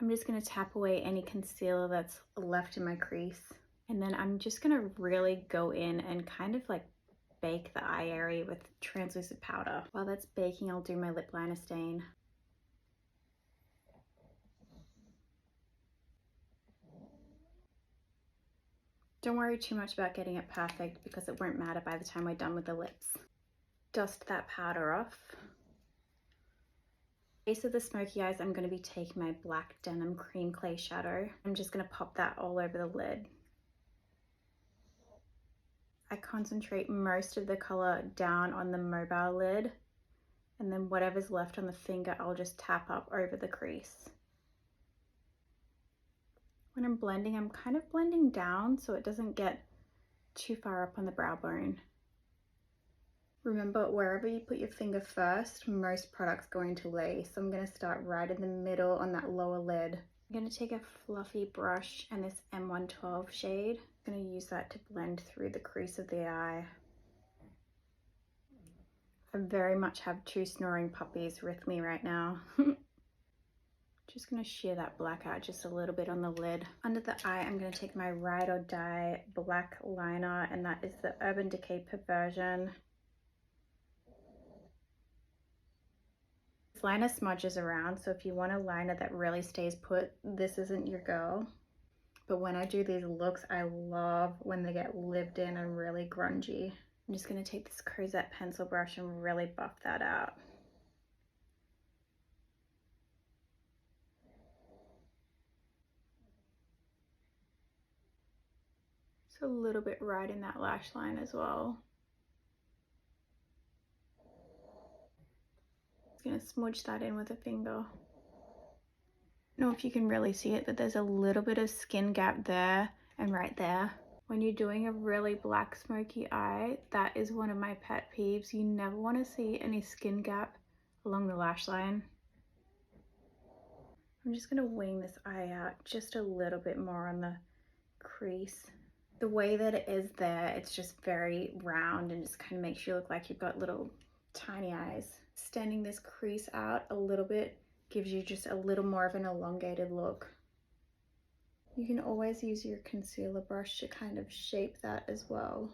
I'm just going to tap away any concealer that's left in my crease. And then I'm just going to really go in and kind of like bake the eye area with translucent powder. While that's baking, I'll do my lip liner stain. Don't worry too much about getting it perfect because it won't matter by the time we're done with the lips. Dust that powder off. Base of the smoky eyes, I'm going to be taking my black Denim cream clay shadow. I'm just going to pop that all over the lid. I concentrate most of the color down on the mobile lid, and then whatever's left on the finger, I'll just tap up over the crease. When I'm blending, I'm kind of blending down so it doesn't get too far up on the brow bone. Remember, wherever you put your finger first, most products go into lay. So I'm going to start right in the middle on that lower lid. I'm going to take a fluffy brush and this M112 shade. I'm going to use that to blend through the crease of the eye. I very much have two snoring puppies with me right now. Just going to sheer that black out just a little bit on the lid. Under the eye, I'm going to take my Ride or Die black liner, and that is the Urban Decay Perversion. This liner smudges around, so if you want a liner that really stays put, this isn't your girl. But when I do these looks, I love when they get lived in and really grungy. I'm just going to take this Crozet pencil brush and really buff that out. So a little bit right in that lash line as well. Just going to smudge that in with a finger. I don't know if you can really see it, but there's a little bit of skin gap there and right there. When you're doing a really black smoky eye, that is one of my pet peeves. You never want to see any skin gap along the lash line. I'm just going to wing this eye out just a little bit more on the crease. The way that it is there, it's just very round and just kind of makes you look like you've got little tiny eyes. Extending this crease out a little bit gives you just a little more of an elongated look. You can always use your concealer brush to kind of shape that as well.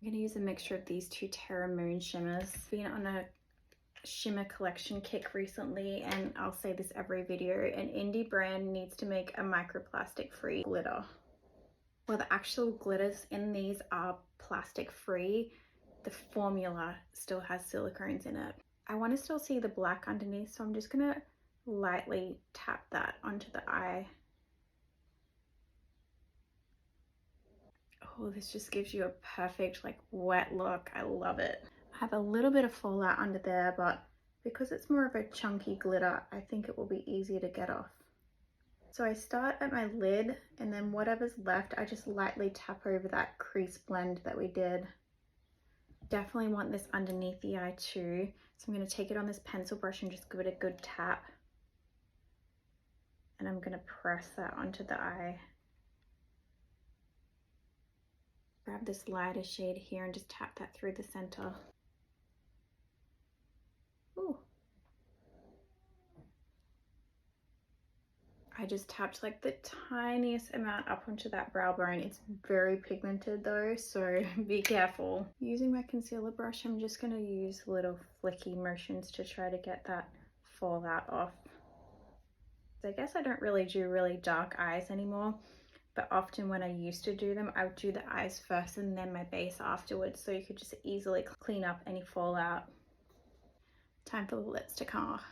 I'm going to use a mixture of these two Terra Moon shimmers. Been on a shimmer collection kick recently, and I'll say this every video, an indie brand needs to make a microplastic free glitter. Well, the actual glitters in these are plastic free. The formula still has silicones in it. I want to still see the black underneath, so I'm just going to lightly tap that onto the eye. Oh, this just gives you a perfect like wet look. I love it. I have a little bit of fallout under there, but because it's more of a chunky glitter, I think it will be easier to get off. So I start at my lid, and then whatever's left, I just lightly tap over that crease blend that we did. Definitely want this underneath the eye too. So I'm going to take it on this pencil brush and just give it a good tap. And I'm going to press that onto the eye. Grab this lighter shade here and just tap that through the center. Ooh. I just tapped like the tiniest amount up onto that brow bone. It's very pigmented though, so be careful. Using my concealer brush, I'm just going to use little flicky motions to try to get that fallout off. I guess I don't really do really dark eyes anymore, but often when I used to do them, I would do the eyes first and then my base afterwards, so you could just easily clean up any fallout. Time for the lips to come off.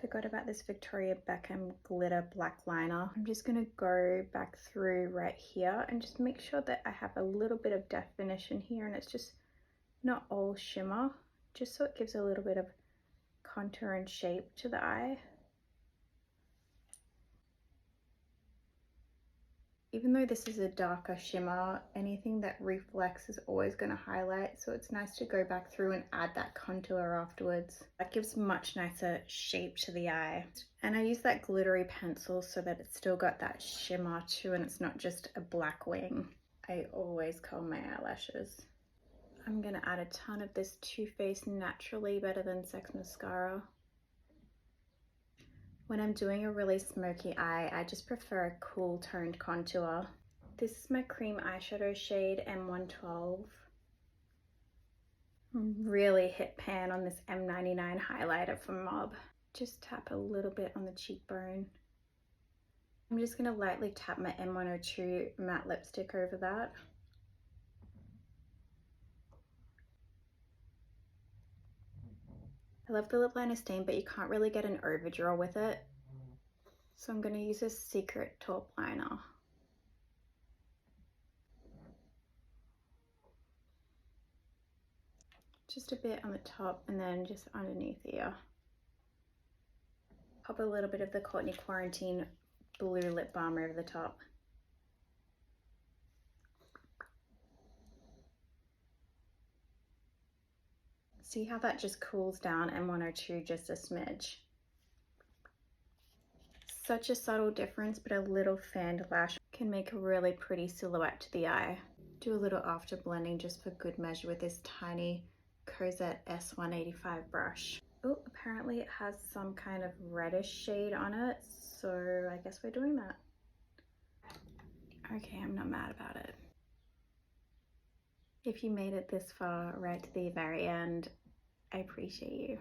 Forgot about this Victoria Beckham glitter black liner. I'm just going to go back through right here and just make sure that I have a little bit of definition here, and it's just not all shimmer, just so it gives a little bit of contour and shape to the eye. Even though this is a darker shimmer, anything that reflects is always going to highlight, so it's nice to go back through and add that contour afterwards. That gives much nicer shape to the eye. And I use that glittery pencil so that it's still got that shimmer too, and it's not just a black wing. I always curl my eyelashes. I'm gonna add a ton of this Too Faced Naturally Better Than Sex mascara. When I'm doing a really smoky eye, I just prefer a cool toned contour. This is my cream eyeshadow shade M112. Really hit pan on this M99 highlighter from Mob. Just tap a little bit on the cheekbone. I'm just gonna lightly tap my M102 matte lipstick over that. I love the lip liner stain, but you can't really get an overdraw with it. So I'm gonna use a secret taupe liner. Just a bit on the top and then just underneath here. Pop a little bit of the Courtney Quarantine blue lip balm over the top. See how that just cools down M102 just a smidge. Such a subtle difference, but a little fanned lash can make a really pretty silhouette to the eye. Do a little after blending just for good measure with this tiny Cosette S185 brush. Oh, apparently it has some kind of reddish shade on it, so I guess we're doing that. Okay, I'm not mad about it. If you made it this far, right to the very end, I appreciate you.